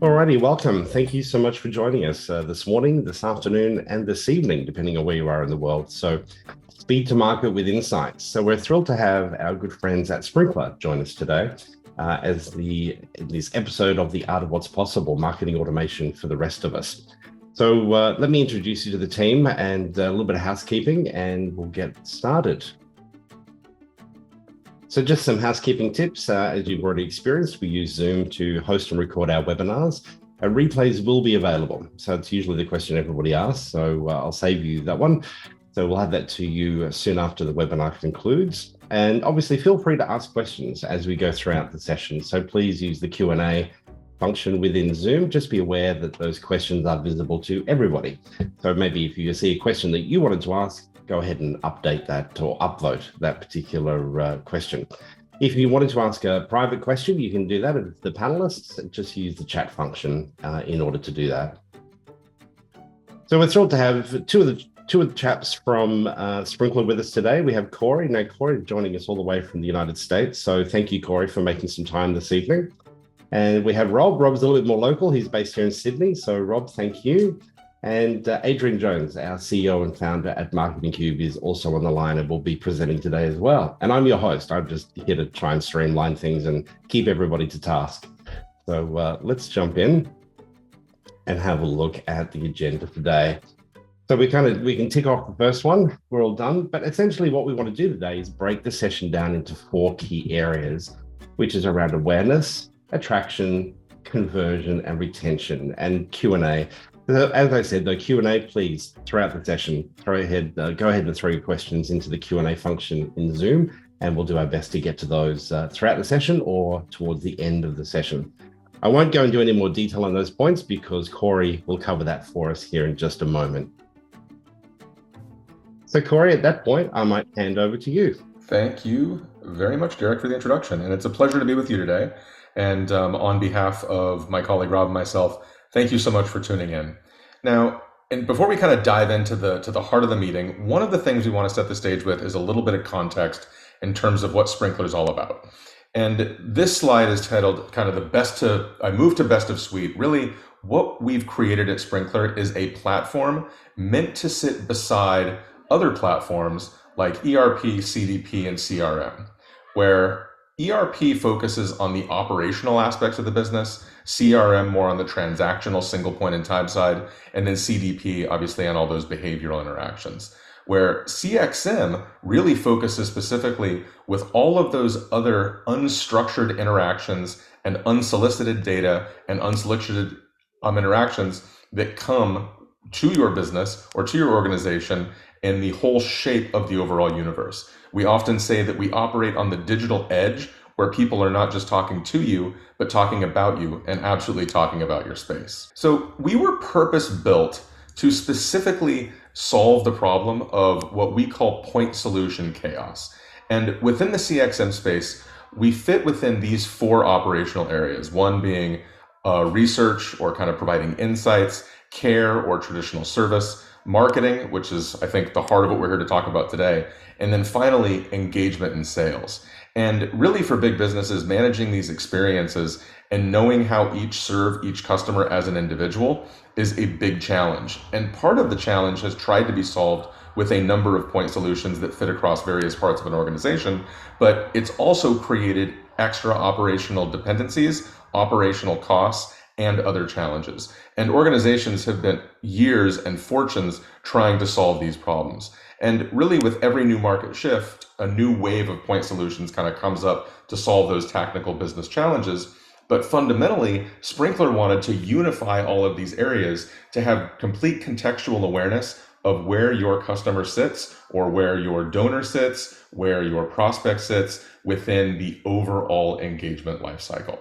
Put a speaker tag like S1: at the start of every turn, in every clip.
S1: Alrighty, welcome. Thank you so much for joining us this morning, this afternoon, and this evening, depending on where you are in the world. So, speed to market with insights. So, we're thrilled to have our good friends at Sprinklr join us today in this episode of The Art of What's Possible, marketing automation for the rest of us. So, let me introduce you to the team and a little bit of housekeeping, and we'll get started. So just some housekeeping tips. As you've already experienced, we use Zoom to host and record our webinars. And replays will be available. So it's usually the question everybody asks. So I'll save you that one. So we'll have that to you soon after the webinar concludes. And obviously feel free to ask questions as we go throughout the session. So please use the Q&A function within Zoom. Just be aware that those questions are visible to everybody. So maybe if you see a question that you wanted to ask, go ahead and update that or upvote that particular question. If you wanted to ask a private question, you can do that with the panelists. Just use the chat function in order to do that. So we're thrilled to have two of the chaps from Sprinklr with us today. We have Corey. Now, Corey joining us all the way from the United States. So thank you, Corey, for making some time this evening. And we have Rob. Rob's a little bit more local. He's based here in Sydney. So Rob, thank you. And Adrian Jones, our CEO and founder at Marketing Cube, is also on the line and will be presenting today as well. And I'm your host. I'm just here to try and streamline things and keep everybody to task. So let's jump in and have a look at the agenda today. So we can tick off the first one. We're all done. But essentially what we want to do today is break the session down into 4 key areas, which is around awareness, attraction, conversion, and retention, and Q&A. As I said, the Q&A, please, throughout the session, go ahead and throw your questions into the Q&A function in Zoom, and we'll do our best to get to those throughout the session or towards the end of the session. I won't go into any more detail on those points because Corey will cover that for us here in just a moment. So Corey, at that point, I might hand over to you.
S2: Thank you very much, Derek, for the introduction. And it's a pleasure to be with you today. And on behalf of my colleague Rob and myself, thank you so much for tuning in. Now, and before we kind of dive into the heart of the meeting, one of the things we want to set the stage with is a little bit of context in terms of what Sprinklr is all about. And this slide is titled kind of I moved to best of suite. Really, what we've created at Sprinklr is a platform meant to sit beside other platforms like ERP, CDP, and CRM, where ERP focuses on the operational aspects of the business, CRM more on the transactional single point in time side, and then CDP obviously on all those behavioral interactions. Where CXM really focuses specifically with all of those other unstructured interactions and unsolicited data and unsolicited interactions that come to your business or to your organization in the whole shape of the overall universe. We often say that we operate on the digital edge where people are not just talking to you, but talking about you and absolutely talking about your space. So we were purpose-built to specifically solve the problem of what we call point solution chaos. And within the CXM space, we fit within these 4 operational areas, one being research or kind of providing insights, care or traditional service, marketing, which is, I think, the heart of what we're here to talk about today, and then finally, engagement and sales. And really for big businesses, managing these experiences and knowing how serve each customer as an individual is a big challenge. And part of the challenge has tried to be solved with a number of point solutions that fit across various parts of an organization, but it's also created extra operational dependencies, operational costs, and other challenges. And organizations have spent years and fortunes trying to solve these problems. And really with every new market shift, a new wave of point solutions kind of comes up to solve those technical business challenges. But fundamentally, Sprinklr wanted to unify all of these areas to have complete contextual awareness of where your customer sits or where your donor sits, where your prospect sits within the overall engagement lifecycle.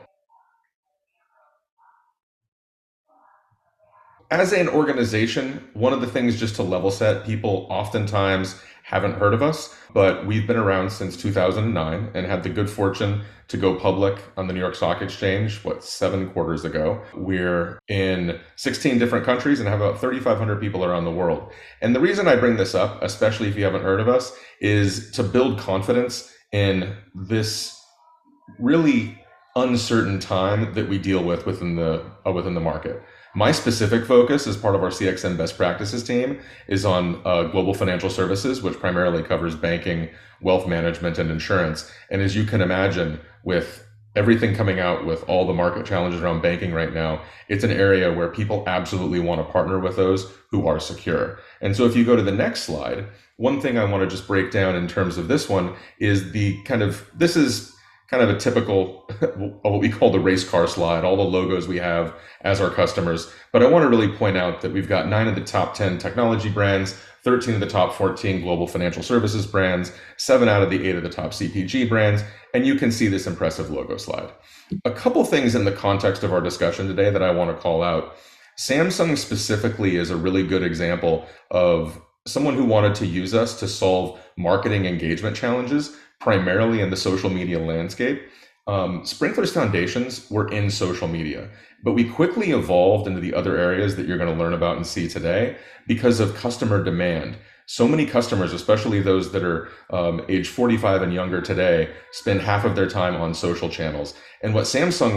S2: As an organization, one of the things just to level set, people oftentimes haven't heard of us, but we've been around since 2009 and had the good fortune to go public on the New York Stock Exchange, 7 quarters ago. We're in 16 different countries and have about 3,500 people around the world. And the reason I bring this up, especially if you haven't heard of us, is to build confidence in this really uncertain time that we deal with within the market. My specific focus as part of our CXM best practices team is on global financial services, which primarily covers banking, wealth management, and insurance. And as you can imagine, with everything coming out with all the market challenges around banking right now, it's an area where people absolutely want to partner with those who are secure. And so if you go to the next slide, one thing I want to just break down in terms of this one is this is kind of a typical, what we call the race car slide, all the logos we have as our customers. But I want to really point out that we've got 9 of the top 10 technology brands, 13 of the top 14 global financial services brands, 7 out of the 8 of the top CPG brands, and you can see this impressive logo slide. A couple things in the context of our discussion today that I want to call out. Samsung specifically is a really good example of someone who wanted to use us to solve marketing engagement challenges, primarily in the social media landscape. Sprinklr's foundations were in social media, but we quickly evolved into the other areas that you're going to learn about and see today because of customer demand. So many customers, especially those that are age 45 and younger today, spend half of their time on social channels. And what Samsung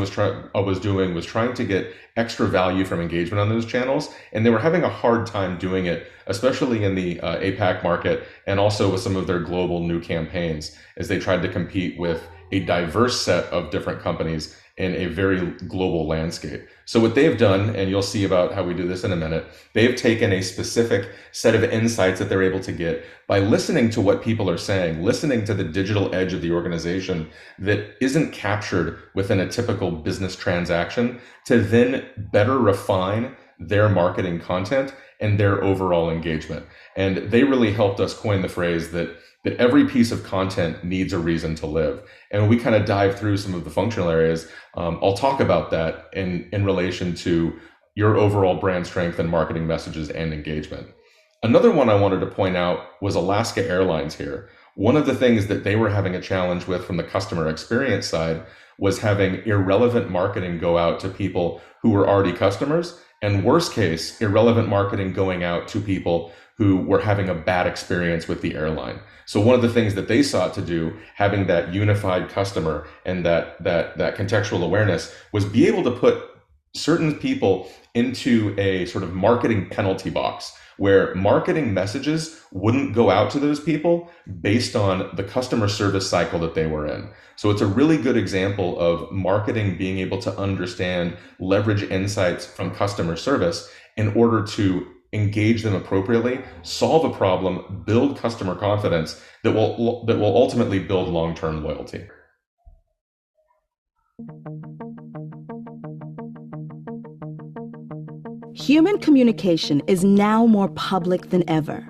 S2: was doing was trying to get extra value from engagement on those channels, and they were having a hard time doing it, especially in the APAC market and also with some of their global new campaigns as they tried to compete with a diverse set of different companies in a very global landscape. So what they've done, and you'll see about how we do this in a minute, they've taken a specific set of insights that they're able to get by listening to what people are saying, listening to the digital edge of the organization that isn't captured within a typical business transaction, to then better refine their marketing content and their overall engagement. And they really helped us coin the phrase that every piece of content needs a reason to live. And when we kind of dive through some of the functional areas, I'll talk about that in relation to your overall brand strength and marketing messages and engagement. Another one I wanted to point out was Alaska Airlines here. One of the things that they were having a challenge with from the customer experience side was having irrelevant marketing go out to people who were already customers, and worst case, irrelevant marketing going out to people who were having a bad experience with the airline. So one of the things that they sought to do, having that unified customer and that contextual awareness, was be able to put certain people into a sort of marketing penalty box where marketing messages wouldn't go out to those people based on the customer service cycle that they were in. So it's a really good example of marketing being able to understand, leverage insights from customer service in order to engage them appropriately, solve a problem, build customer confidence that will ultimately build long-term loyalty.
S3: Human communication is now more public than ever.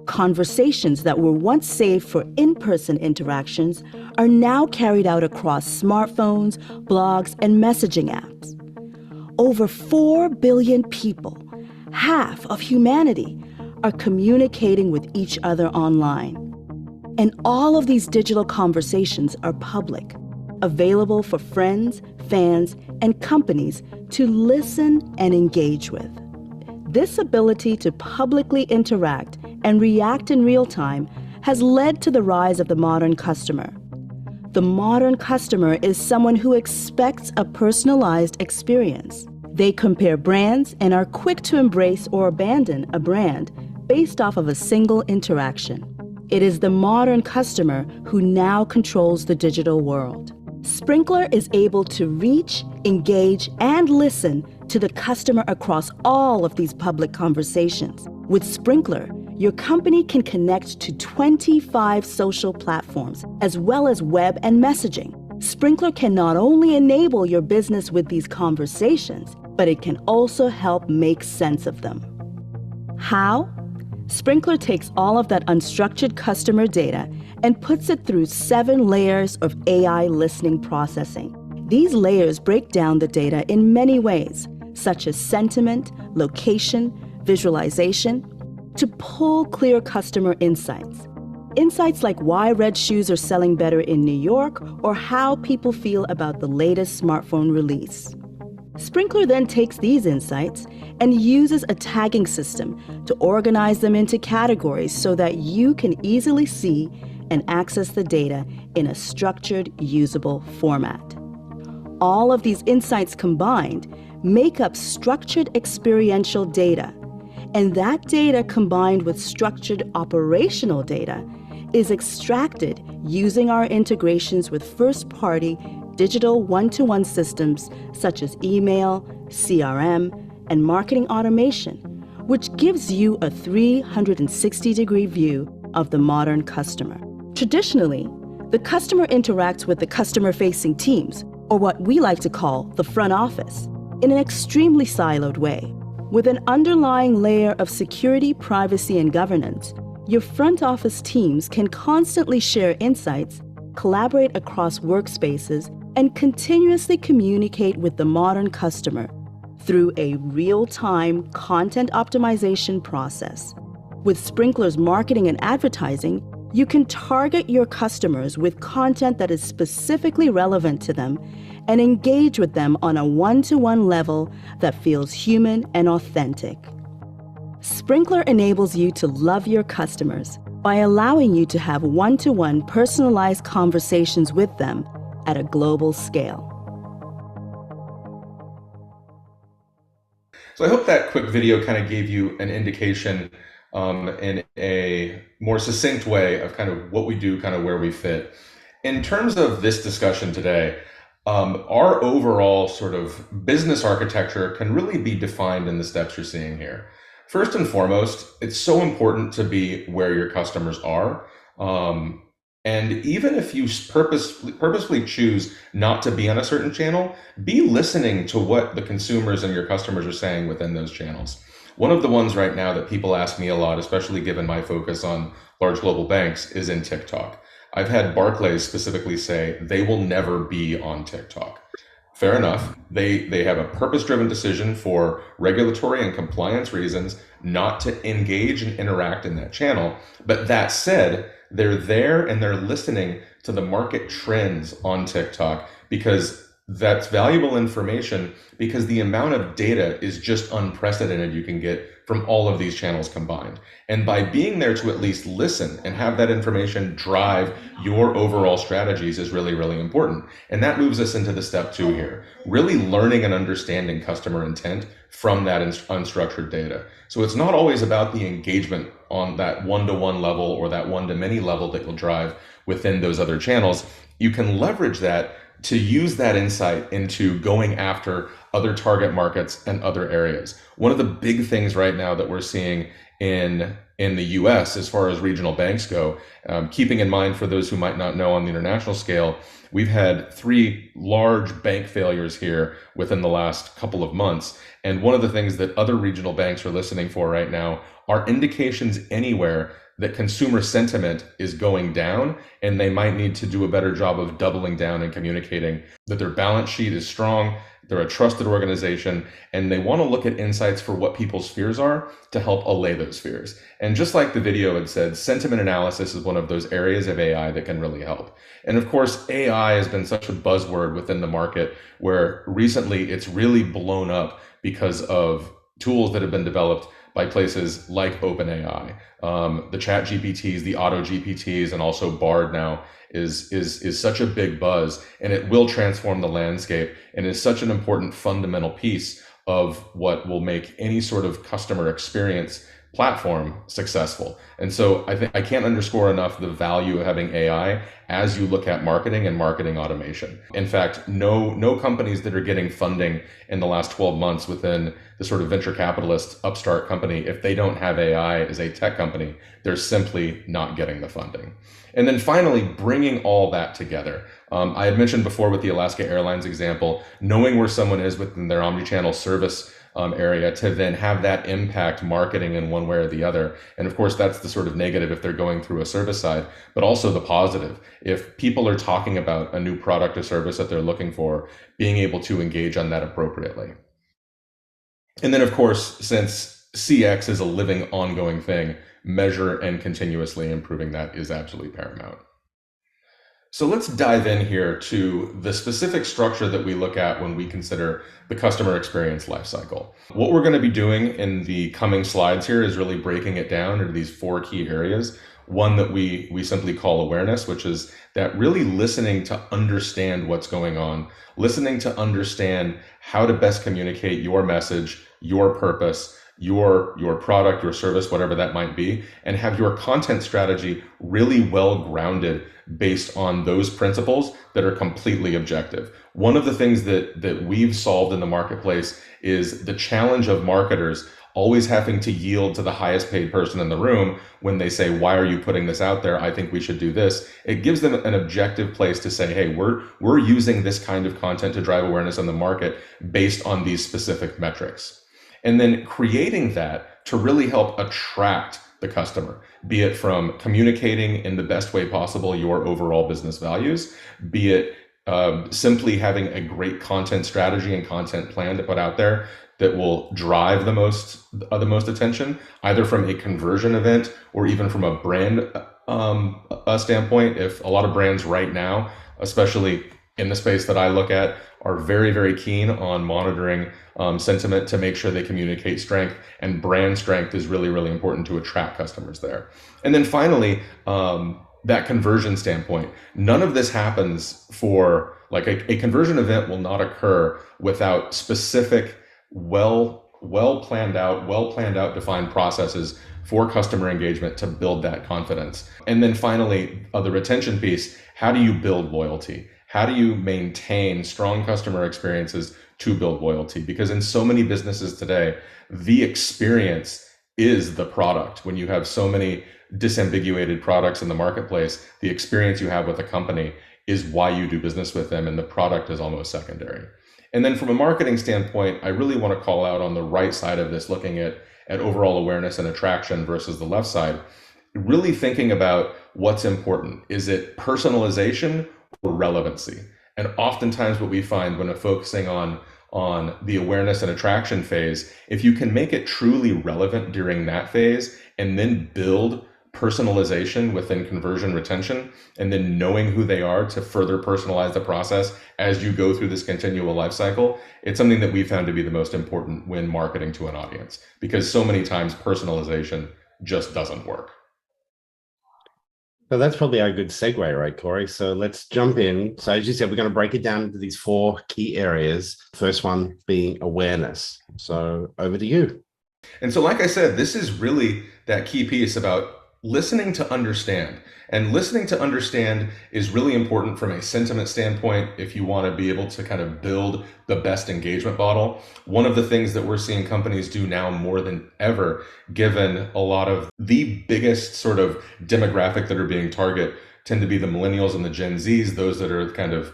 S3: Conversations that were once saved for in-person interactions are now carried out across smartphones, blogs, and messaging apps. Over 4 billion people, half of humanity, are communicating with each other online. And all of these digital conversations are public, available for friends, fans, and companies to listen and engage with. This ability to publicly interact and react in real time has led to the rise of the modern customer. The modern customer is someone who expects a personalized experience. They compare brands and are quick to embrace or abandon a brand based off of a single interaction. It is the modern customer who now controls the digital world. Sprinklr is able to reach, engage, and listen to the customer across all of these public conversations. With Sprinklr, your company can connect to 25 social platforms, as well as web and messaging. Sprinklr can not only enable your business with these conversations, but it can also help make sense of them. How? Sprinklr takes all of that unstructured customer data and puts it through 7 layers of AI listening processing. These layers break down the data in many ways, such as sentiment, location, visualization, to pull clear customer insights. Insights like why red shoes are selling better in New York or how people feel about the latest smartphone release. Sprinklr then takes these insights and uses a tagging system to organize them into categories so that you can easily see and access the data in a structured, usable format. All of these insights combined make up structured experiential data. And that data combined with structured operational data is extracted using our integrations with first-party digital one-to-one systems such as email, CRM, and marketing automation, which gives you a 360-degree view of the modern customer. Traditionally, the customer interacts with the customer-facing teams, or what we like to call the front office, in an extremely siloed way. With an underlying layer of security, privacy, and governance, your front office teams can constantly share insights, collaborate across workspaces, and continuously communicate with the modern customer through a real-time content optimization process. With Sprinklr's marketing and advertising, you can target your customers with content that is specifically relevant to them and engage with them on a one-to-one level that feels human and authentic. Sprinklr enables you to love your customers by allowing you to have one-to-one personalized conversations with them at a global scale.
S2: So I hope that quick video kind of gave you an indication in a more succinct way of kind of what we do, kind of where we fit. In terms of this discussion today, our overall sort of business architecture can really be defined in the steps you're seeing here. First and foremost, it's so important to be where your customers are. And even if you purposefully choose not to be on a certain channel, be listening to what the consumers and your customers are saying within those channels. One of the ones right now that people ask me a lot, especially given my focus on large global banks, is in TikTok. I've had Barclays specifically say they will never be on TikTok. Fair enough. They have a purpose-driven decision for regulatory and compliance reasons not to engage and interact in that channel. But that said, they're there and they're listening to the market trends on TikTok because that's valuable information, because the amount of data is just unprecedented you can get from all of these channels combined. And by being there to at least listen and have that information drive your overall strategies is really, really important. And that moves us into the step 2 here, really learning and understanding customer intent from that unstructured data. So it's not always about the engagement on that one-to-one level or that one-to-many level that you'll drive within those other channels. You can leverage that to use that insight into going after other target markets and other areas. One of the big things right now that we're seeing in the US as far as regional banks go, keeping in mind for those who might not know on the international scale, we've had 3 large bank failures here within the last couple of months. And one of the things that other regional banks are listening for right now are indications anywhere that consumer sentiment is going down, and they might need to do a better job of doubling down and communicating that their balance sheet is strong, they're a trusted organization, and they want to look at insights for what people's fears are to help allay those fears. And just like the video had said, sentiment analysis is one of those areas of AI that can really help. And of course, AI has been such a buzzword within the market where recently it's really blown up because of tools that have been developed by places like OpenAI. The chat GPTs, the auto GPTs, and also Bard now is such a big buzz, and it will transform the landscape and is such an important fundamental piece of what will make any sort of customer experience platform successful. And so I think I can't underscore enough the value of having AI as you look at marketing and marketing automation. In fact, no companies that are getting funding in the last 12 months within the sort of venture capitalist upstart company, if they don't have AI as a tech company, they're simply not getting the funding. And then finally, bringing all that together. I had mentioned before with the Alaska Airlines example, knowing where someone is within their omnichannel service area to then have that impact marketing in one way or the other. And of course, that's the sort of negative if they're going through a service side, but also the positive. If people are talking about a new product or service that they're looking for, being able to engage on that appropriately. And then of course, since CX is a living, ongoing thing, measure and continuously improving that is absolutely paramount. So let's dive in here to the specific structure that we look at when we consider the customer experience lifecycle. What we're going to be doing in the coming slides here is really breaking it down into these 4 key areas. One that we simply call awareness, which is that really listening to understand what's going on, listening to understand how to best communicate your message, your purpose, your product, your service, whatever that might be, and have your content strategy really well grounded based on those principles that are completely objective. One of the things that we've solved in the marketplace is the challenge of marketers always having to yield to the highest paid person in the room when they say, why are you putting this out there? I think we should do this. It gives them an objective place to say, hey, we're using this kind of content to drive awareness in the market based on these specific metrics. And then creating that to really help attract the customer, be it from communicating in the best way possible your overall business values, be it simply having a great content strategy and content plan to put out there that will drive the most attention, either from a conversion event or even from a brand standpoint. If a lot of brands right now, especially in the space that I look at, are very, very keen on monitoring sentiment to make sure they communicate strength, and brand strength is really, really important to attract customers there. And then finally, that conversion standpoint. None of this happens for, like, a conversion event will not occur without specific, well planned out defined processes for customer engagement to build that confidence. And then finally, the retention piece. How do you build loyalty? How do you maintain strong customer experiences to build loyalty? Because in so many businesses today, the experience is the product. When you have so many disambiguated products in the marketplace, the experience you have with a company is why you do business with them, and the product is almost secondary. And then from a marketing standpoint, I really want to call out on the right side of this, looking at overall awareness and attraction versus the left side, really thinking about what's important. Is it personalization or relevancy? And oftentimes what we find when we're focusing on the awareness and attraction phase, if you can make it truly relevant during that phase and then build personalization within conversion retention, and then knowing who they are to further personalize the process as you go through this continual life cycle, it's something that we found to be the most important when marketing to an audience, because so many times personalization just doesn't work.
S1: So that's probably a good segue, right, Corey? So let's jump in. So as you said, we're going to break it down into these 4 key areas. First one being awareness. So over to you.
S2: And so, like I said, this is really that key piece about listening to understand. And listening to understand is really important from a sentiment standpoint if you want to be able to kind of build the best engagement model. One of the things that we're seeing companies do now more than ever, given a lot of the biggest sort of demographic that are being targeted tend to be the millennials and the Gen Zs, those that are kind of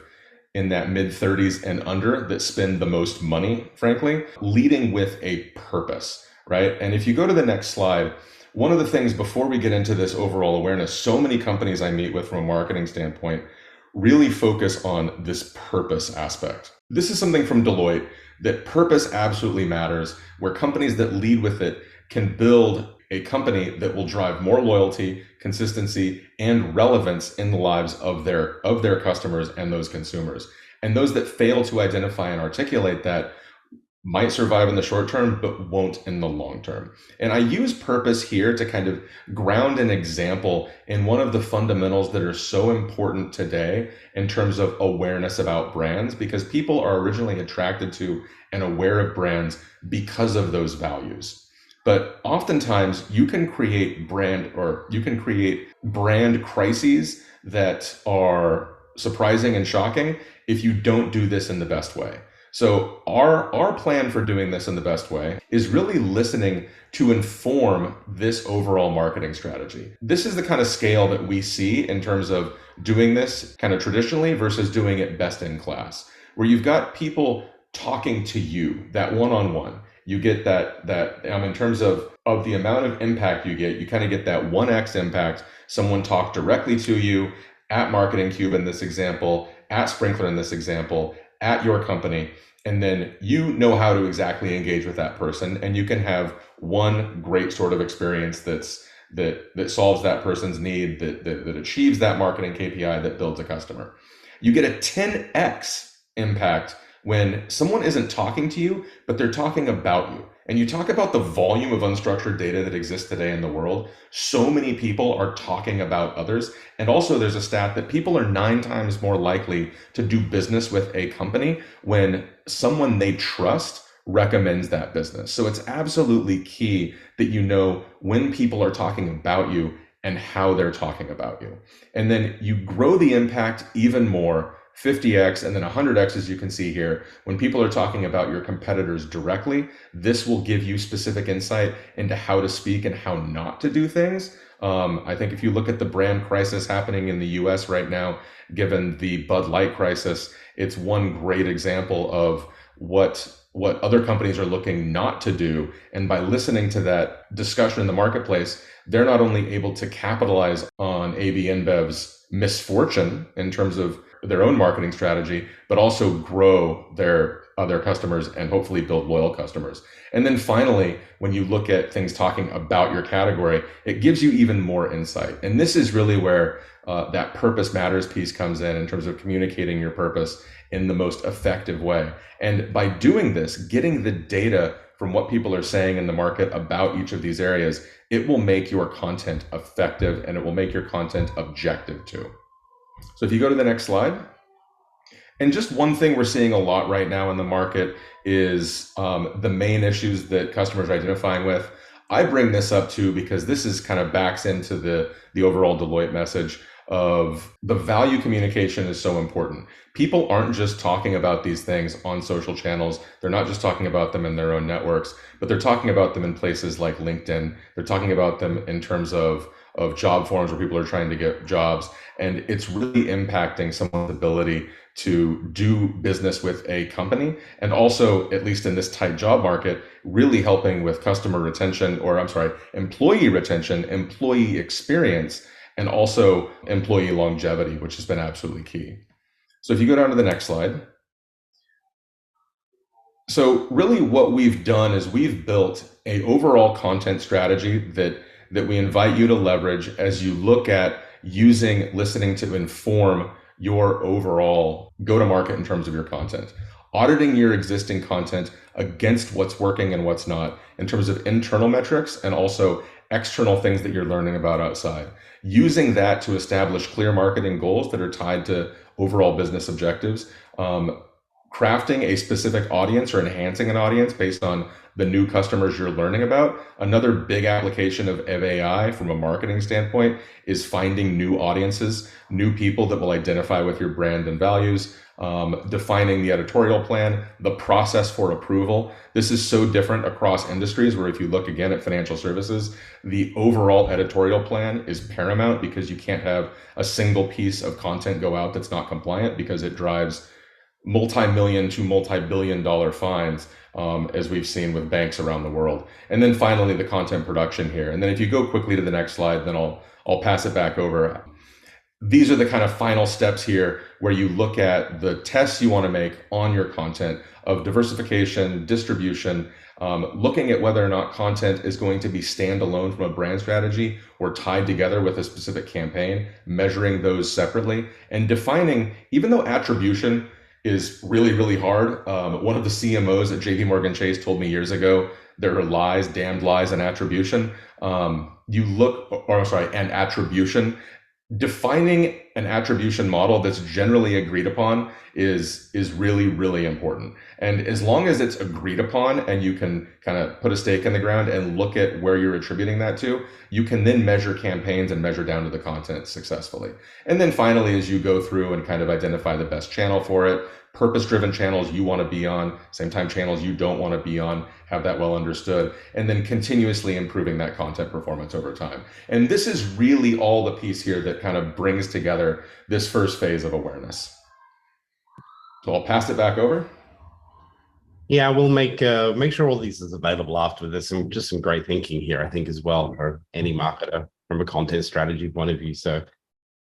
S2: in that mid 30s and under that spend the most money, frankly, leading with a purpose, right? And if you go to the next slide, one of the things before we get into this overall awareness, so many companies I meet with from a marketing standpoint really focus on this purpose aspect. This is something from Deloitte, that purpose absolutely matters, where companies that lead with it can build a company that will drive more loyalty, consistency, and relevance in the lives of their customers and those consumers. And those that fail to identify and articulate that might survive in the short term, but won't in the long term. And I use purpose here to kind of ground an example in one of the fundamentals that are so important today in terms of awareness about brands, because people are originally attracted to and aware of brands because of those values. But oftentimes you can create brand crises that are surprising and shocking if you don't do this in the best way. So our plan for doing this in the best way is really listening to inform this overall marketing strategy. This is the kind of scale that we see in terms of doing this kind of traditionally versus doing it best in class, where you've got people talking to you, that one-on-one. You get that in terms of the amount of impact you kind of get that 1x impact. Someone talked directly to you at Marketing Cube in this example, at Sprinklr in this example, at your company, and then you know how to exactly engage with that person, and you can have one great sort of experience that solves that person's need, that achieves that marketing KPI, that builds a customer. You get a 10x impact when someone isn't talking to you, but they're talking about you. And you talk about the volume of unstructured data that exists today in the world. So many people are talking about others. And also there's a stat that people are 9 times more likely to do business with a company when someone they trust recommends that business. So it's absolutely key that you know when people are talking about you and how they're talking about you. And then you grow the impact even more, 50x and then 100x, as you can see here. When people are talking about your competitors directly, this will give you specific insight into how to speak and how not to do things. I think if you look at the brand crisis happening in the US right now, given the Bud Light crisis, it's one great example of what other companies are looking not to do. And by listening to that discussion in the marketplace, they're not only able to capitalize on AB InBev's misfortune in terms of their own marketing strategy, but also grow their other customers and hopefully build loyal customers. And then finally, when you look at things talking about your category, it gives you even more insight. And this is really where that purpose matters piece comes in terms of communicating your purpose in the most effective way. And by doing this, getting the data from what people are saying in the market about each of these areas, it will make your content effective and it will make your content objective too. So if you go to the next slide. And just one thing we're seeing a lot right now in the market is the main issues that customers are identifying with. I bring this up too because this is kind of backs into the overall Deloitte message of the value communication is so important. People aren't just talking about these things on social channels. They're not just talking about them in their own networks, but they're talking about them in places like LinkedIn. They're talking about them in terms of job forums where people are trying to get jobs. And it's really impacting someone's ability to do business with a company. And also, at least in this tight job market, really helping with customer retention, or employee retention, employee experience, and also employee longevity, which has been absolutely key. So if you go down to the next slide. So really what we've done is we've built an overall content strategy that we invite you to leverage as you look at using listening to inform your overall go-to-market in terms of your content. Auditing your existing content against what's working and what's not in terms of internal metrics and also external things that you're learning about outside. Using that to establish clear marketing goals that are tied to overall business objectives. Crafting a specific audience or enhancing an audience based on the new customers you're learning about. Another big application of AI from a marketing standpoint is finding new audiences, new people that will identify with your brand and values, defining the editorial plan, the process for approval. This is so different across industries where if you look again at financial services, the overall editorial plan is paramount because you can't have a single piece of content go out that's not compliant because it drives multi-million to multi-billion dollar fines, as we've seen with banks around the world. And then finally, the content production here. And then if you go quickly to the next slide, then I'll pass it back over. These are the kind of final steps here where you look at the tests you want to make on your content of diversification, distribution, looking at whether or not content is going to be standalone from a brand strategy or tied together with a specific campaign, measuring those separately, and defining, even though attribution is really, really hard. One of the CMOs at JP Morgan Chase told me years ago, there are lies, damned lies, and attribution. And attribution. Defining an attribution model that's generally agreed upon is really, really important. And as long as it's agreed upon and you can kind of put a stake in the ground and look at where you're attributing that to, you can then measure campaigns and measure down to the content successfully. And then finally, as you go through and kind of identify the best channel for it, purpose-driven channels you want to be on, same time channels you don't want to be on, have that well understood, and then continuously improving that content performance over time. And this is really all the piece here that kind of brings together this first phase of awareness. So I'll pass it back over.
S1: Yeah, we'll make sure all these is available after this, and just some great thinking here, I think, as well for any marketer from a content strategy point of view. So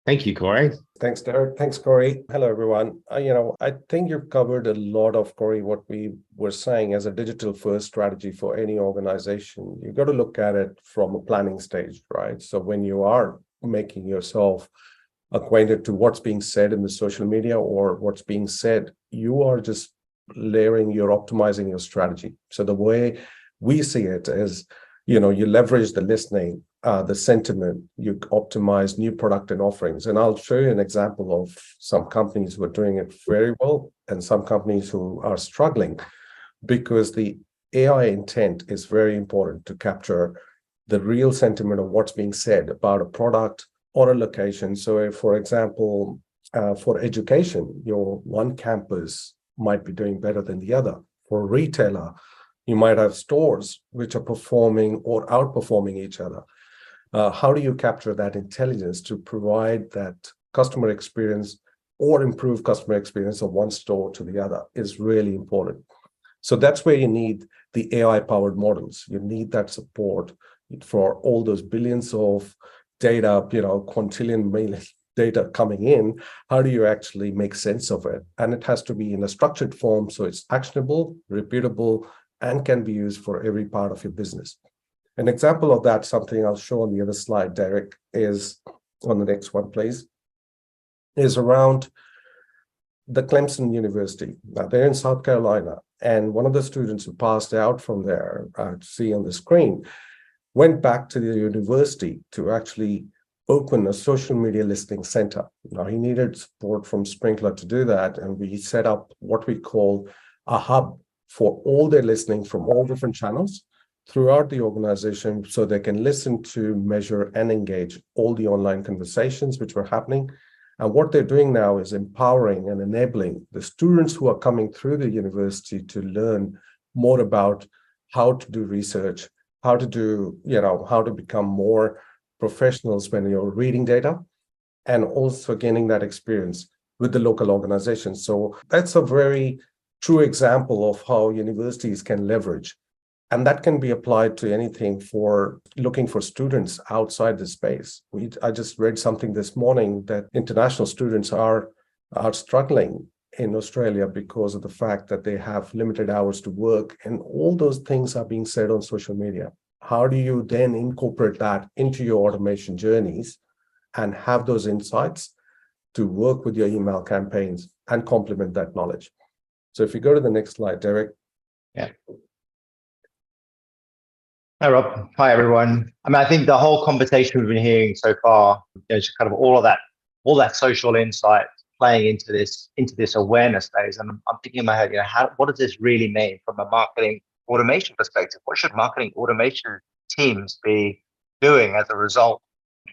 S1: thank you, Corey.
S4: Thanks, Derek. Thanks, Corey. Hello, everyone. I think you've covered a lot of, Corey, what we were saying as a digital first strategy for any organization. You've got to look at it from a planning stage, right? So when you are making yourself acquainted to what's being said in the social media or what's being said, you are just layering, you're optimizing your strategy. So the way We see it as, you leverage the listening, the sentiment, you optimize new product and offerings. And I'll show you an example of some companies who are doing it very well and some companies who are struggling, because the AI intent is very important to capture the real sentiment of what's being said about a product or a location. So, for example, for education, your one campus might be doing better than the other. For a retailer, you might have stores which are performing or outperforming each other. How do you capture that intelligence to provide that customer experience or improve customer experience of one store to the other is really important. So that's where you need the AI-powered models. You need that support for all those billions of data, quintillion million data coming in. How do you actually make sense of it? And it has to be in a structured form so it's actionable, repeatable, and can be used for every part of your business. An example of that, something I'll show on the other slide, Derek, is on the next one, please, is around the Clemson University. Now, they're in South Carolina, and one of the students who passed out from there, see on the screen, went back to the university to actually open a social media listening center. Now, he needed support from Sprinklr to do that, and we set up what we call a hub for all their listening from all different channels throughout the organization, so they can listen to, measure, and engage all the online conversations which were happening. And what they're doing now is empowering and enabling the students who are coming through the university to learn more about how to do research, how to do, how to become more professionals when you're reading data, and also gaining that experience with the local organizations. So that's a very true example of how universities can leverage. And that can be applied to anything for looking for students outside the space. I just read something this morning that international students are struggling in Australia because of the fact that they have limited hours to work, and all those things are being said on social media. How do you then incorporate that into your automation journeys and have those insights to work with your email campaigns and complement that knowledge? So if you go to the next slide, Derek.
S5: Yeah. Hi, Rob. Hi, everyone. I think the whole conversation we've been hearing so far, just kind of all that social insight playing into this awareness phase. And I'm thinking in my head, what does this really mean from a marketing automation perspective? What should marketing automation teams be doing as a result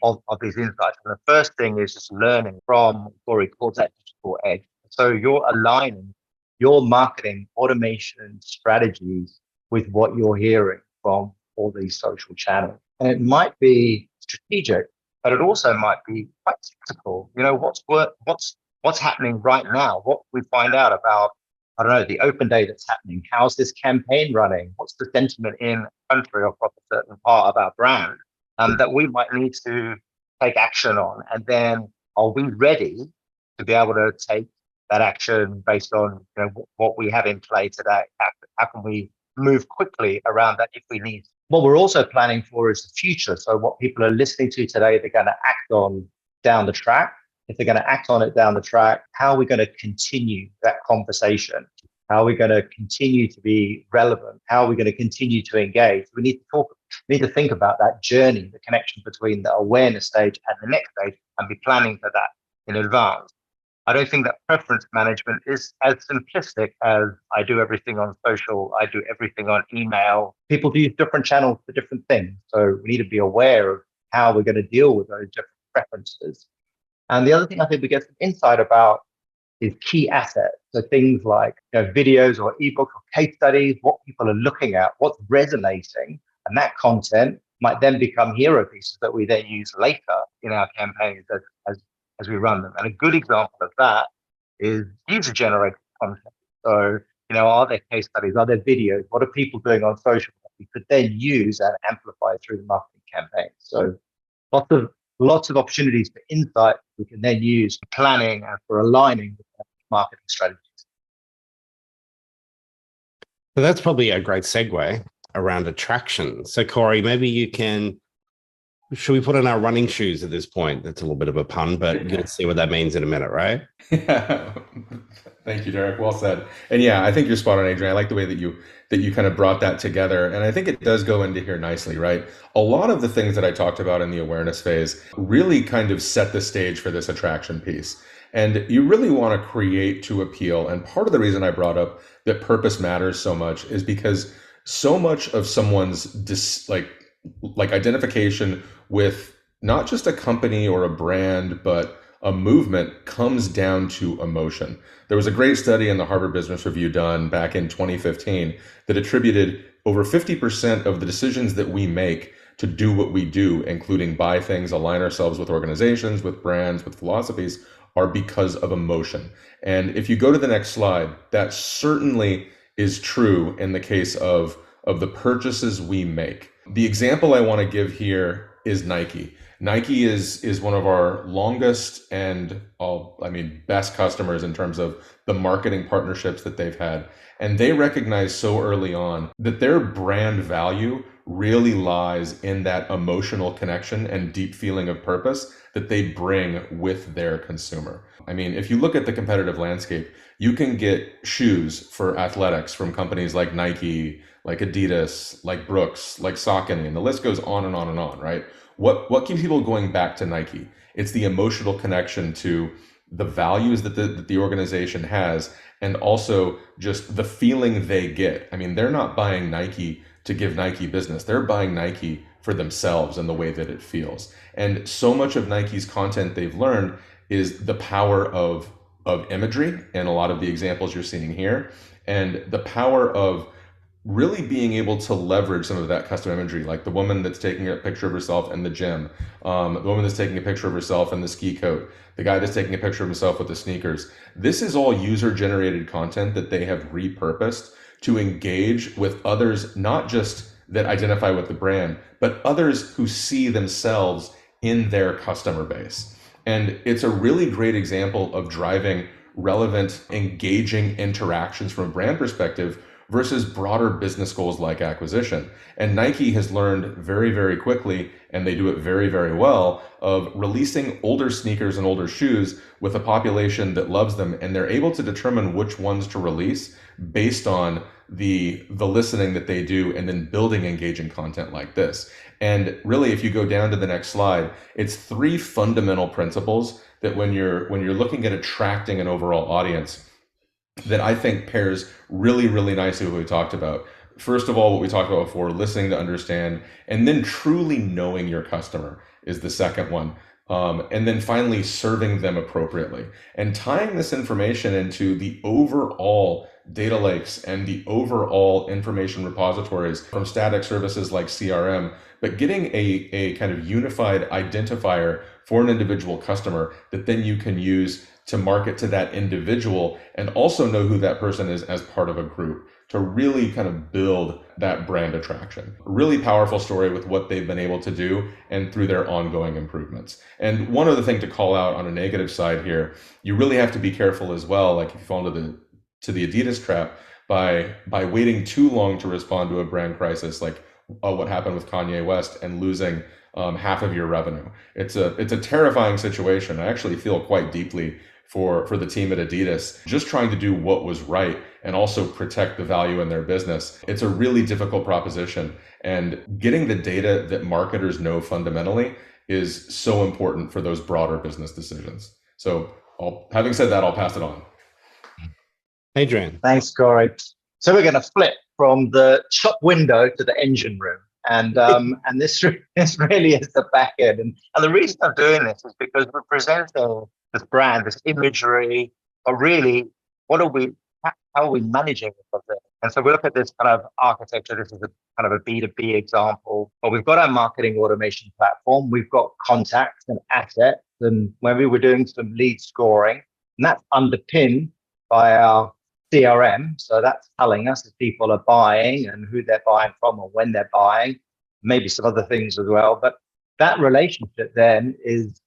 S5: of these insights? And the first thing is just learning from Corey calls that digital edge. So you're aligning your marketing automation strategies with what you're hearing from all these social channels. And it might be strategic, but it also might be quite tactical. What's happening right now? What we find out about, the open day that's happening. How's this campaign running? What's the sentiment in a country or across a certain part of our brand that we might need to take action on? And then are we ready to be able to take that action based on what we have in play today? How can we move quickly around that if we need? What we're also planning for is the future. So what people are listening to today, they're going to act on down the track. If they're going to act on it down the track, how are we going to continue that conversation? How are we going to continue to be relevant? How are we going to continue to engage? We need to think about that journey, the connection between the awareness stage and the next stage, and be planning for that in advance. I don't think that preference management is as simplistic as I do everything on social, I do everything on email. People use different channels for different things. So we need to be aware of how we're going to deal with those different preferences. And the other thing I think we get some insight about is key assets. So things like videos or ebooks or case studies, what people are looking at, what's resonating, and that content might then become hero pieces that we then use later in our campaigns as we run them. And a good example of that is user-generated content. So, are there case studies? Are there videos? What are people doing on social that we could then use and amplify through the marketing campaign? So lots of opportunities for insight we can then use for planning and for aligning with marketing strategies.
S1: So that's probably a great segue around attraction. So Corey, maybe you can Should we put on our running shoes at this point? That's a little bit of a pun, but you'll see what that means in a minute, right?
S2: Yeah. Thank you, Derek. Well said. And yeah, I think you're spot on, Adrian. I like the way that you kind of brought that together. And I think it does go into here nicely, right? A lot of the things that I talked about in the awareness phase really kind of set the stage for this attraction piece. And you really want to create to appeal. And part of the reason I brought up that purpose matters so much is because so much of someone's like identification with not just a company or a brand, but a movement comes down to emotion. There was a great study in the Harvard Business Review done back in 2015 that attributed over 50% of the decisions that we make to do what we do, including buy things, align ourselves with organizations, with brands, with philosophies, are because of emotion. And if you go to the next slide, that certainly is true in the case of the purchases we make. The example I want to give here is Nike. Nike is one of our longest and best customers in terms of the marketing partnerships that they've had. And they recognize so early on that their brand value really lies in that emotional connection and deep feeling of purpose that they bring with their consumer. I mean, if you look at the competitive landscape, you can get shoes for athletics from companies like Nike, like Adidas, like Brooks, like Saucony, and the list goes on and on and on, right? What keeps people going back to Nike? It's the emotional connection to the values that the organization has, and also just the feeling they get. I mean, they're not buying Nike to give Nike business. They're buying Nike for themselves and the way that it feels. And so much of Nike's content they've learned is the power of imagery, and a lot of the examples you're seeing here, and the power of really being able to leverage some of that custom imagery, like the woman that's taking a picture of herself in the gym, the woman that's taking a picture of herself in the ski coat, the guy that's taking a picture of himself with the sneakers. This is all user-generated content that they have repurposed to engage with others, not just that identify with the brand, but others who see themselves in their customer base. And it's a really great example of driving relevant, engaging interactions from a brand perspective versus broader business goals like acquisition. And Nike has learned very, very quickly, and they do it very, very well, of releasing older sneakers and older shoes with a population that loves them, and they're able to determine which ones to release based on the listening that they do, and then building engaging content like this. And really, if you go down to the next slide, it's three fundamental principles that when you're looking at attracting an overall audience, that I think pairs really, really nicely with what we talked about. First of all, what we talked about before, listening to understand, and then truly knowing your customer is the second one. And then finally, serving them appropriately. And tying this information into the overall data lakes and the overall information repositories from static services like CRM, but getting a kind of unified identifier for an individual customer that then you can use to market to that individual, and also know who that person is as part of a group to really kind of build that brand attraction. A really powerful story with what they've been able to do and through their ongoing improvements. And one other thing to call out on a negative side here, you really have to be careful as well, like if you fall into the Adidas trap by waiting too long to respond to a brand crisis, like what happened with Kanye West and losing half of your revenue. It's a terrifying situation. I actually feel quite deeply for the team at Adidas, just trying to do what was right and also protect the value in their business. It's a really difficult proposition, and getting the data that marketers know fundamentally is so important for those broader business decisions. So having said that, I'll pass it on.
S1: Adrian.
S5: Thanks, Corey. So we're going to flip from the shop window to the engine room. And this really is the back end. And the reason I'm doing this is because we're presenting this brand, this imagery, but really, how are we managing it? And so we look at this kind of architecture. This is a kind of a B2B example, but we've got our marketing automation platform. We've got contacts and assets, and maybe we're doing some lead scoring, and that's underpinned by our CRM. So that's telling us if people are buying and who they're buying from and when they're buying, maybe some other things as well. But that relationship then is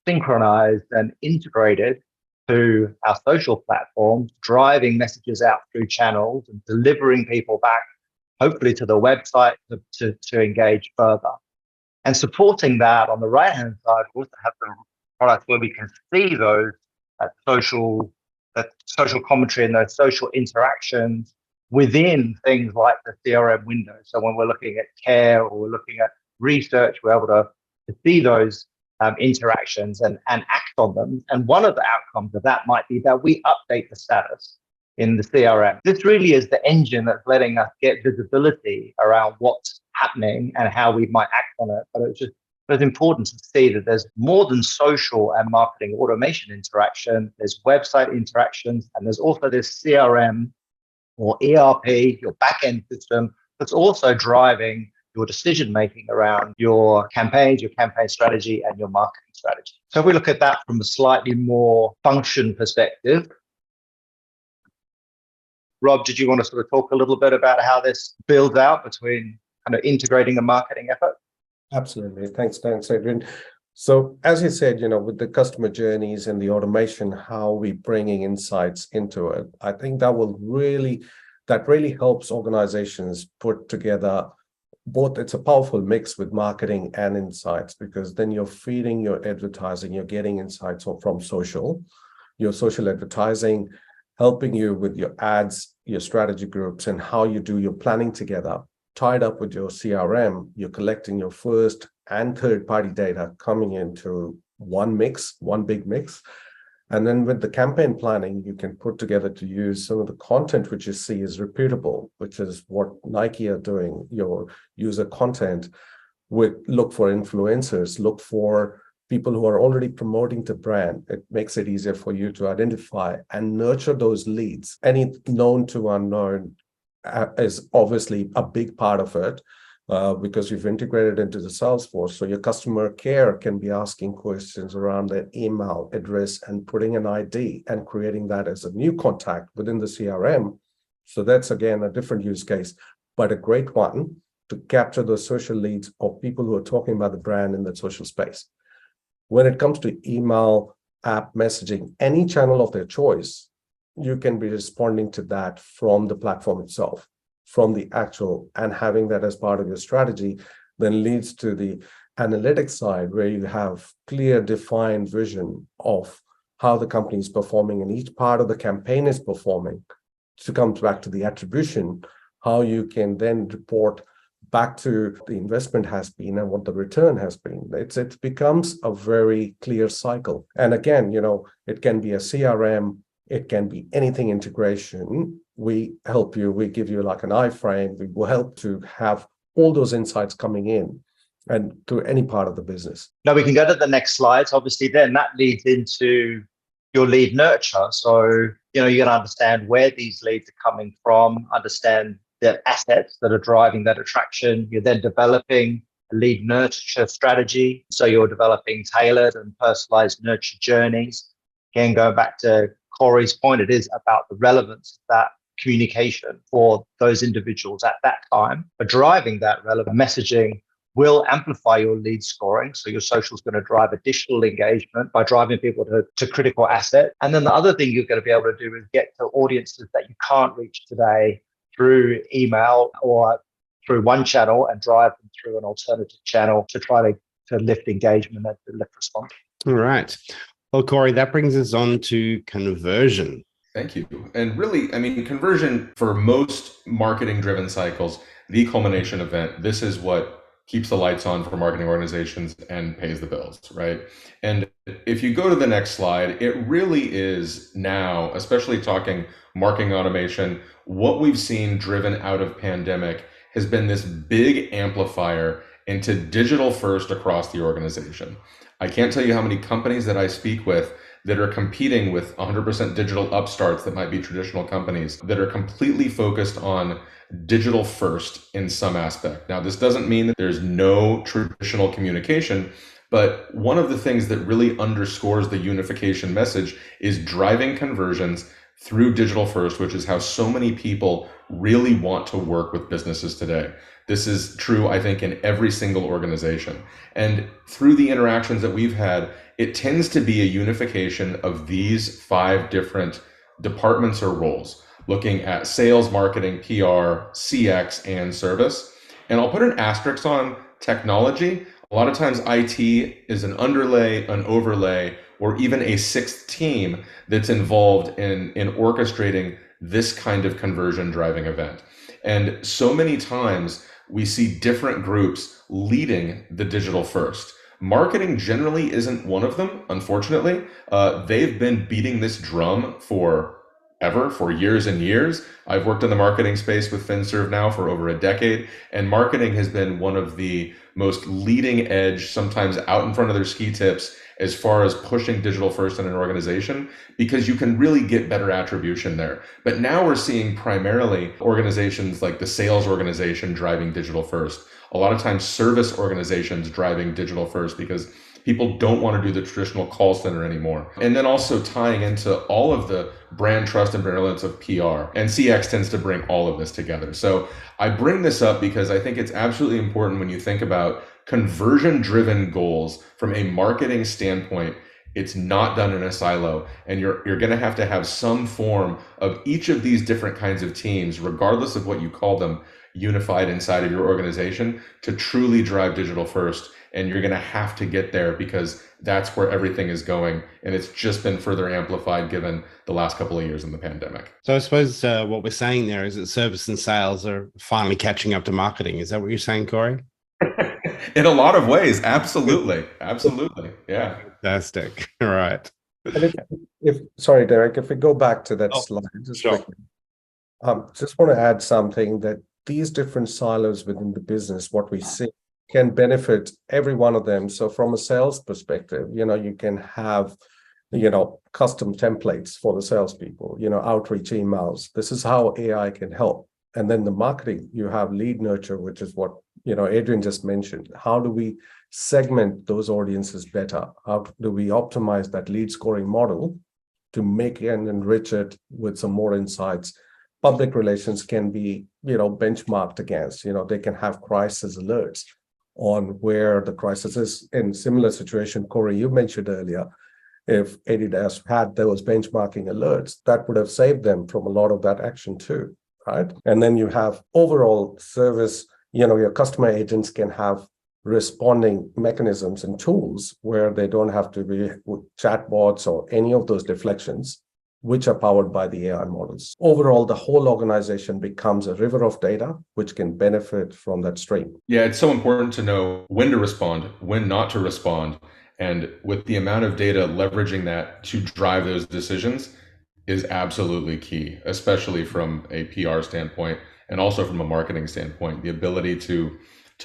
S5: synchronized and integrated to our social platforms, driving messages out through channels and delivering people back, hopefully to the website to engage further. And supporting that on the right-hand side, we also have the products where we can see that social commentary and those social interactions within things like the CRM window. So when we're looking at care or we're looking at research, we're able to see those interactions and act on them. And one of the outcomes of that might be that we update the status in the CRM. This really is the engine that's letting us get visibility around what's happening and how we might act on it. But it's important to see that there's more than social and marketing automation interaction. There's website interactions, and there's also this CRM or ERP, your back-end system, that's also driving your decision-making around your campaigns, your campaign strategy, and your marketing strategy. So if we look at that from a slightly more function perspective, Rob, did you want to sort of talk a little bit about how this builds out between kind of integrating the marketing effort?
S4: Absolutely. Thanks, Adrian. So as you said, with the customer journeys and the automation, how we bringing insights into it, I think that really helps organizations put together both. It's a powerful mix with marketing and insights, because then you're feeding your advertising, you're getting insights from your social advertising, helping you with your ads, your strategy groups, and how you do your planning together. Tied up with your CRM, you're collecting your first and third-party data coming into one big mix. And then with the campaign planning, you can put together to use some of the content which you see is repeatable, which is what Nike are doing, your user content. Look for influencers, look for people who are already promoting the brand. It makes it easier for you to identify and nurture those leads. Any known to unknown is obviously a big part of it, because you've integrated into the Salesforce. So your customer care can be asking questions around their email address and putting an ID and creating that as a new contact within the CRM. So that's, again, a different use case, but a great one to capture those social leads of people who are talking about the brand in that social space. When it comes to email, app messaging, any channel of their choice, you can be responding to that from the platform itself, from the actual, and having that as part of your strategy then leads to the analytics side, where you have clear, defined vision of how the company is performing and each part of the campaign is performing. To come back to the attribution, how you can then report back to the investment has been and what the return has been. It becomes a very clear cycle. And again, it can be a CRM, it can be anything integration. We help you, we give you like an iframe, we will help to have all those insights coming in and to any part of the business.
S5: Now we can go to the next slides. Obviously, then that leads into your lead nurture. So, you're going to understand where these leads are coming from, understand the assets that are driving that attraction. You're then developing a lead nurture strategy. So you're developing tailored and personalized nurture journeys. Again, going back to Corey's point, it is about the relevance of that communication for those individuals at that time. But driving that relevant messaging will amplify your lead scoring. So your social is going to drive additional engagement by driving people to critical asset. And then the other thing you're going to be able to do is get to audiences that you can't reach today through email or through one channel and drive them through an alternative channel to try to lift engagement and to lift response.
S1: All right. Well, Corey, that brings us on to conversion.
S2: Thank you. And really, conversion for most marketing-driven cycles, the culmination event, this is what keeps the lights on for marketing organizations and pays the bills, right? And if you go to the next slide, it really is now, especially talking marketing automation, what we've seen driven out of pandemic has been this big amplifier into digital first across the organization. I can't tell you how many companies that I speak with that are competing with 100% digital upstarts that might be traditional companies that are completely focused on digital first in some aspect. Now, this doesn't mean that there's no traditional communication, but one of the things that really underscores the unification message is driving conversions through digital first, which is how so many people really want to work with businesses today. This is true, I think, in every single organization. And through the interactions that we've had, it tends to be a unification of these 5 different departments or roles, looking at sales, marketing, PR, CX, and service. And I'll put an asterisk on technology, a lot of times IT is an underlay, an overlay, or even a sixth team that's involved in orchestrating this kind of conversion driving event. And so many times we see different groups leading the digital first. Marketing generally isn't one of them, unfortunately. They've been beating this drum for years and years. I've worked in the marketing space with FinServe now for over a decade, and marketing has been one of the most leading edge, sometimes out in front of their ski tips, as far as pushing digital first in an organization, because you can really get better attribution there. But now we're seeing primarily organizations like the sales organization driving digital first. A lot of times service organizations driving digital first because people don't want to do the traditional call center anymore. And then also tying into all of the brand trust and brilliance of PR. And CX tends to bring all of this together. So I bring this up because I think it's absolutely important when you think about conversion-driven goals from a marketing standpoint. It's not done in a silo, and you're going to have some form of each of these different kinds of teams, regardless of what you call them, unified inside of your organization to truly drive digital first. And you're going to have to get there because that's where everything is going. And it's just been further amplified given the last couple of years in the pandemic.
S1: So I suppose what we're saying there is that service and sales are finally catching up to marketing. Is that what you're saying, Corey?
S2: In a lot of ways, absolutely. Absolutely. Yeah.
S1: Fantastic. All right.
S4: And sorry, Derek, if we go back to that slide, just quickly, just want to add something that these different silos within the business, what we see, can benefit every one of them. So from a sales perspective, you can have, custom templates for the salespeople, outreach emails. This is how AI can help. And then the marketing, you have lead nurture, which is what, Adrian just mentioned. How do we segment those audiences better? How do we optimize that lead scoring model to make it and enrich it with some more insights? Public relations can be, benchmarked against, they can have crisis alerts on where the crisis is. In similar situation, Corey, you mentioned earlier, if Adidas had those benchmarking alerts, that would have saved them from a lot of that action too, right? And then you have overall service, your customer agents can have responding mechanisms and tools where they don't have to be with chatbots or any of those deflections, which are powered by the AI models. Overall, the whole organization becomes a river of data, which can benefit from that stream.
S2: Yeah, it's so important to know when to respond, when not to respond. And with the amount of data, leveraging that to drive those decisions is absolutely key, especially from a PR standpoint and also from a marketing standpoint. The ability to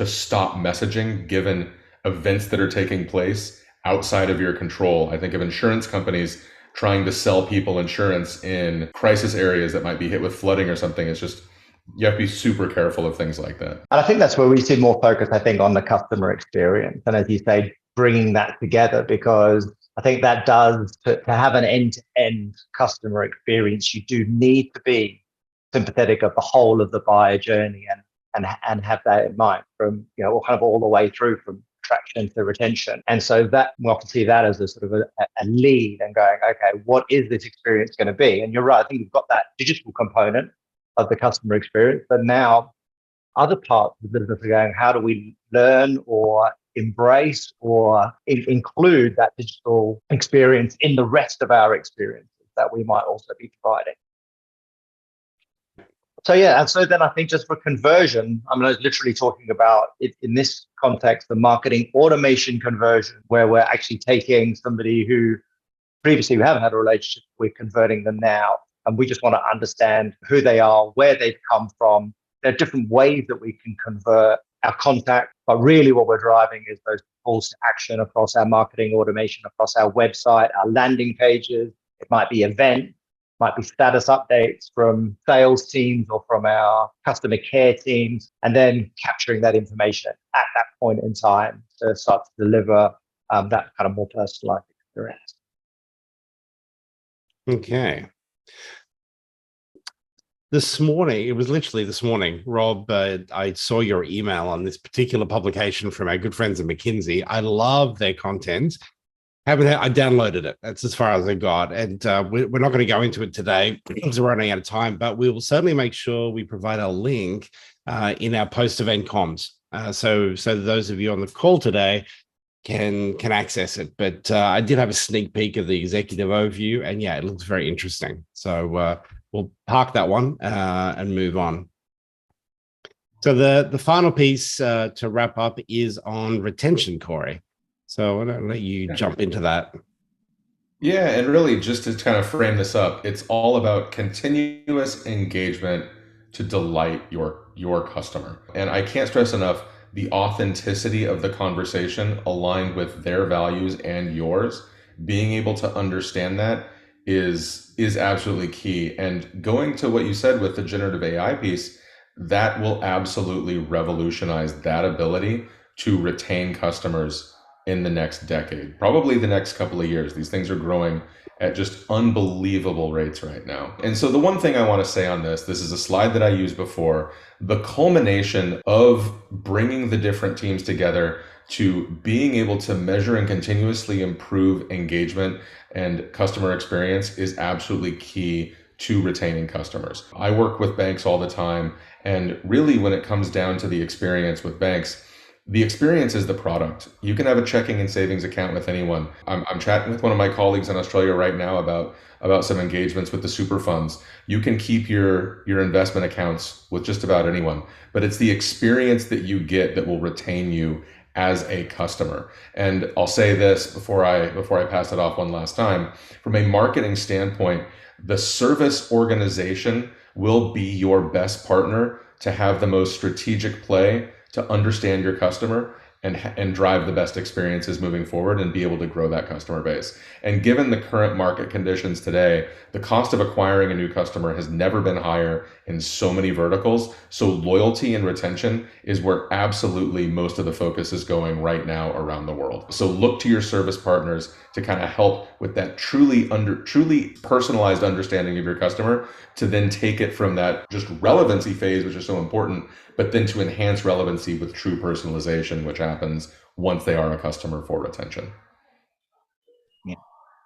S2: stop messaging given events that are taking place outside of your control. I think of insurance companies trying to sell people insurance in crisis areas that might be hit with flooding or something. It's just, you have to be super careful of things like that.
S5: And I think that's where we see more focus, I think, on the customer experience. And as you say, bringing that together, because I think that does, to have an end-to-end customer experience, you do need to be sympathetic of the whole of the buyer journey and have that in mind from, kind of all the way through from attraction to retention. And so that we often see that as a sort of a lead and going, okay, what is this experience going to be? And you're right, I think you've got that digital component of the customer experience, but now other parts of the business are going, how do we learn or embrace or include that digital experience in the rest of our experiences that we might also be providing? So yeah, and so then I think just for conversion, I'm literally talking about it in this context, the marketing automation conversion, where we're actually taking somebody who previously we haven't had a relationship, we're converting them now, and we just want to understand who they are, where they've come from. There are different ways that we can convert our contact, but really what we're driving is those calls to action across our marketing automation, across our website, our landing pages. It might be events, might be status updates from sales teams or from our customer care teams, and then capturing that information at that point in time to start to deliver that kind of more personalized experience.
S1: Okay. This morning, it was literally this morning, Rob, I saw your email on this particular publication from our good friends at McKinsey. I love their content. I downloaded it. That's as far as I got. And we're not going to go into it today because we're running out of time, but we will certainly make sure we provide a link in our post-event comms So those of you on the call today can access it. But I did have a sneak peek of the executive overview, and yeah, it looks very interesting. So we'll park that one and move on. So the final piece to wrap up is on retention, Corey. So I'm going to let you jump into that.
S2: Yeah, and really just to kind of frame this up, it's all about continuous engagement to delight your customer. And I can't stress enough the authenticity of the conversation aligned with their values and yours. Being able to understand that is absolutely key. And going to what you said with the generative AI piece, that will absolutely revolutionize that ability to retain customers in the next decade, probably the next couple of years. These things are growing at just unbelievable rates right now. And so the one thing I want to say on this is a slide that I used before, the culmination of bringing the different teams together to being able to measure and continuously improve engagement and customer experience is absolutely key to retaining customers. I work with banks all the time, and really when it comes down to the experience with banks, the experience is the product. You can have a checking and savings account with anyone. I'm chatting with one of my colleagues in Australia right now about some engagements with the super funds. You can keep your investment accounts with just about anyone, but it's the experience that you get that will retain you as a customer. And I'll say this before I pass it off one last time. From a marketing standpoint, the service organization will be your best partner to have the most strategic play to understand your customer and drive the best experiences moving forward and be able to grow that customer base. And given the current market conditions today, the cost of acquiring a new customer has never been higher in so many verticals. So loyalty and retention is where absolutely most of the focus is going right now around the world. So look to your service partners to kind of help with that truly personalized understanding of your customer, to then take it from that just relevancy phase, which is so important, but then to enhance relevancy with true personalization, which happens once they are a customer for retention.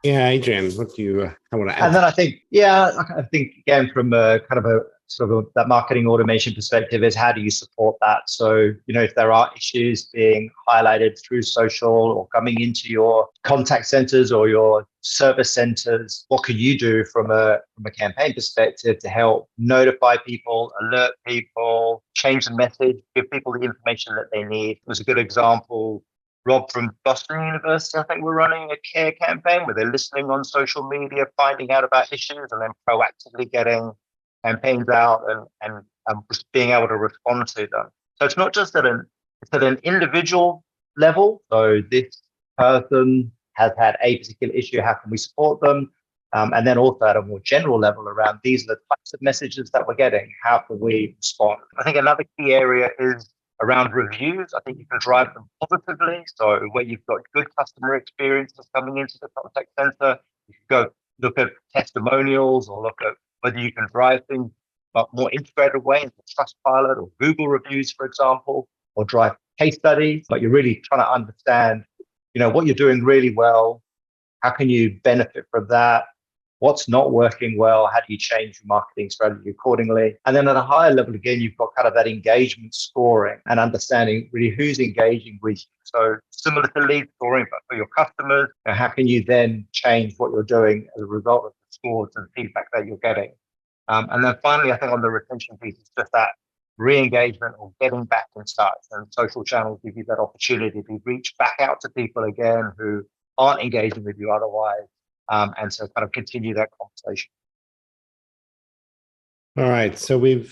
S1: Yeah, Adrian, what do you want to add?
S5: And then I think again, from a kind of a sort of that marketing automation perspective, is how do you support that? So, if there are issues being highlighted through social or coming into your contact centers or your service centers, what can you do from a campaign perspective to help notify people, alert people, change the message, give people the information that they need? It was a good example. Rob from Boston University, I think, we're running a care campaign where they're listening on social media, finding out about issues, and then proactively getting campaigns out and just being able to respond to them. So it's not just at an individual level. So this person has had a particular issue, how can we support them? And then also at a more general level around, these are the types of messages that we're getting, how can we respond? I think another key area is around reviews. I think you can drive them positively. So where you've got good customer experiences coming into the contact center, you can go look at testimonials or look at whether you can drive things but more integrated way into Trustpilot or Google reviews, for example, or drive case studies. But you're really trying to understand, what you're doing really well. How can you benefit from that? What's not working well? How do you change your marketing strategy accordingly? And then at a higher level, again, you've got kind of that engagement scoring and understanding really who's engaging with you. So similar to lead scoring, but for your customers, how can you then change what you're doing as a result of the scores and feedback that you're getting? And then finally, I think on the retention piece, it's just that re-engagement or getting back in touch, and social channels give you that opportunity to reach back out to people again who aren't engaging with you otherwise. And so kind of continue that conversation.
S1: All right, so we're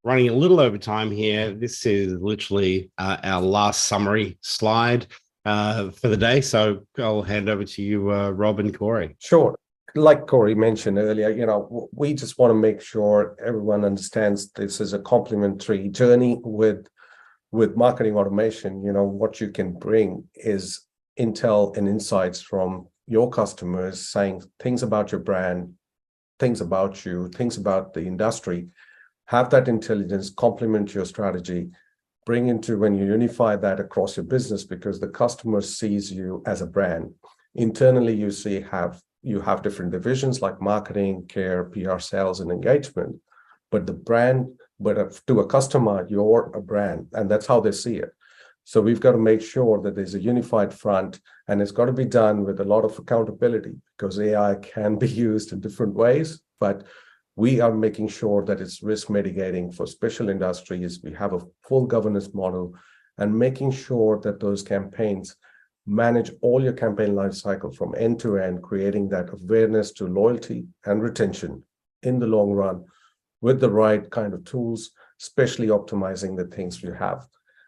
S1: running a little over time here. This is literally our last summary slide for the day. So I'll hand over to you, Rob and Corey.
S4: Sure. Like Corey mentioned earlier, we just want to make sure everyone understands this is a complementary journey with marketing automation. What you can bring is intel and insights from your customers, saying things about your brand, things about you, things about the industry. Have that intelligence complement your strategy, bring into when you unify that across your business, because the customer sees you as a brand. Internally, you have different divisions like marketing, care, PR, sales, and engagement, but the brand but to a customer, you're a brand, and that's how they see it. So we've got to make sure that there's a unified front, and it's got to be done with a lot of accountability, because AI can be used in different ways, but we are making sure that it's risk mitigating for special industries. We have a full governance model, and making sure that those campaigns manage all your campaign lifecycle from end to end, creating that awareness to loyalty and retention in the long run with the right kind of tools, especially optimizing the things you have.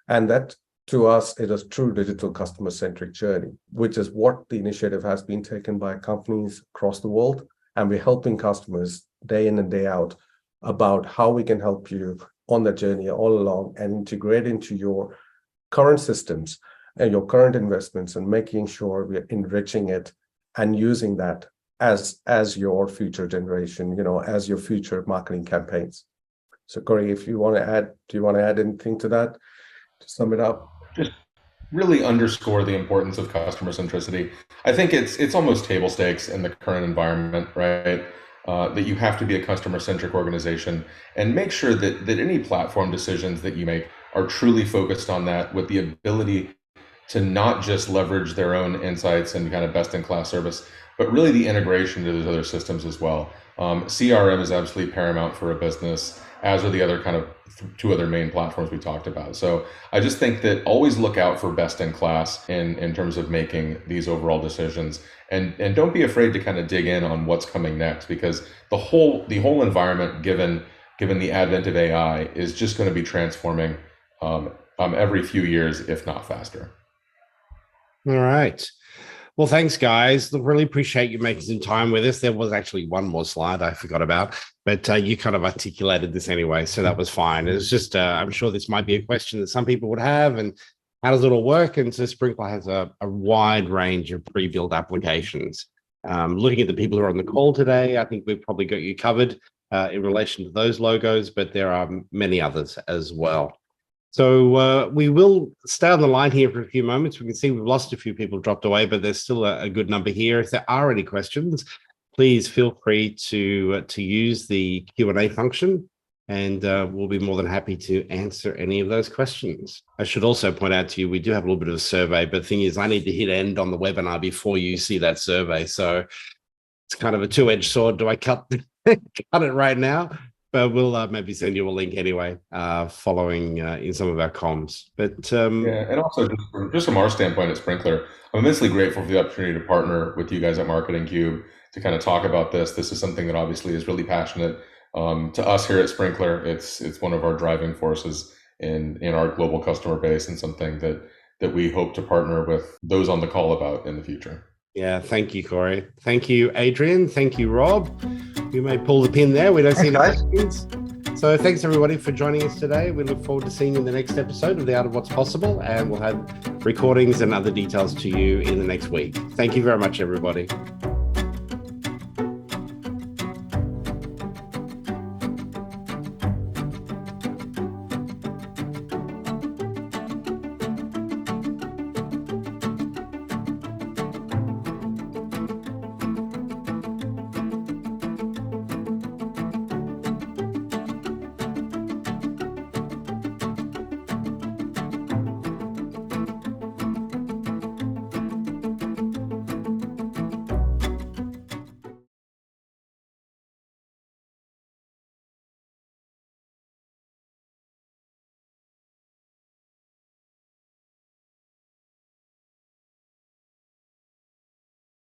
S4: And that, to us, it is true digital customer-centric journey, which is what the initiative has been taken by companies across the world. And we're helping customers day in and day out about how we can help you on the journey all along and integrate into your current systems and your current investments, and making sure we're enriching it and using that as your future generation, as your future marketing campaigns. So Corey, if you want to add, do you want to add anything to that to sum it up?
S2: Just really underscore the importance of customer centricity. I think it's almost table stakes in the current environment, right? That you have to be a customer centric organization, and make sure that any platform decisions that you make are truly focused on that, with the ability to not just leverage their own insights and kind of best in class service, but really the integration to those other systems as well. CRM is absolutely paramount for a business, as are the other kind of two other main platforms we talked about. So I just think that always look out for best in class in terms of making these overall decisions, and don't be afraid to kind of dig in on what's coming next, because the whole environment, given the advent of AI, is just going to be transforming every few years, if not faster.
S1: All right. Well, thanks, guys. Look, really appreciate you making some time with us. There was actually one more slide I forgot about, but you kind of articulated this anyway, so that was fine. It was just, I'm sure this might be a question that some people would have, and how does it all work? And so Sprinklr has a wide range of pre-built applications. Looking at the people who are on the call today, I think we've probably got you covered in relation to those logos, but there are many others as well. So we will stay on the line here for a few moments. We can see we've lost a few people, dropped away, but there's still a good number here. If there are any questions, please feel free to use the Q&A function, and we'll be more than happy to answer any of those questions. I should also point out to you, we do have a little bit of a survey, but the thing is, I need to hit end on the webinar before you see that survey. So it's kind of a two-edged sword. Do I cut it right now? But we'll maybe send you a link anyway, following in some of our comms. But
S2: yeah, and also just from our standpoint at Sprinklr, I'm immensely grateful for the opportunity to partner with you guys at Marketing Cube to kind of talk about this. This is something that obviously is really passionate to us here at Sprinklr. It's one of our driving forces in our global customer base, and something that we hope to partner with those on the call about in the future.
S1: Yeah, thank you, Corey. Thank you, Adrian. Thank you, Rob. You may pull the pin there. We don't see any questions. So thanks, everybody, for joining us today. We look forward to seeing you in the next episode of The Art of What's Possible, and we'll have recordings and other details to you in the next week. Thank you very much, everybody.